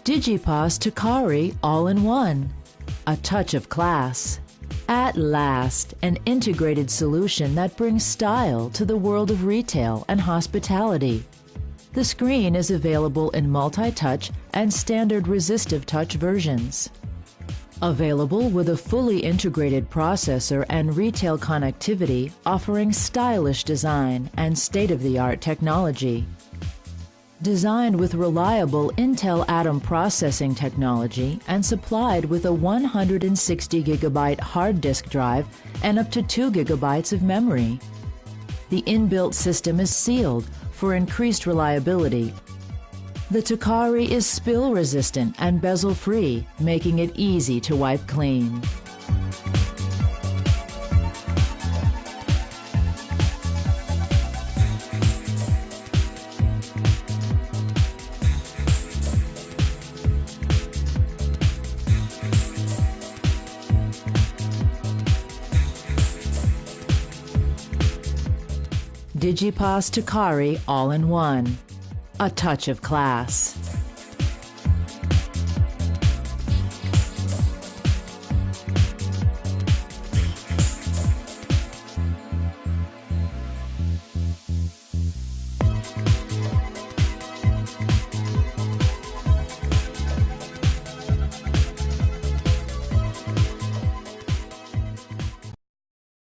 DigiPOS Toccare all-in-one, a touch of class. At last, an integrated solution that brings style to the world of retail and hospitality. The screen is available in multi-touch and standard resistive touch versions. Available with a fully integrated processor and retail connectivity offering stylish design and state-of-the-art technology. Designed with reliable Intel Atom processing technology and supplied with a 160 GB hard disk drive and up to 2 GB of memory. The inbuilt system is sealed for increased reliability. The Toccare is spill-resistant and bezel-free, making it easy to wipe clean. DigiPOS Toccare all-in-one, a touch of class.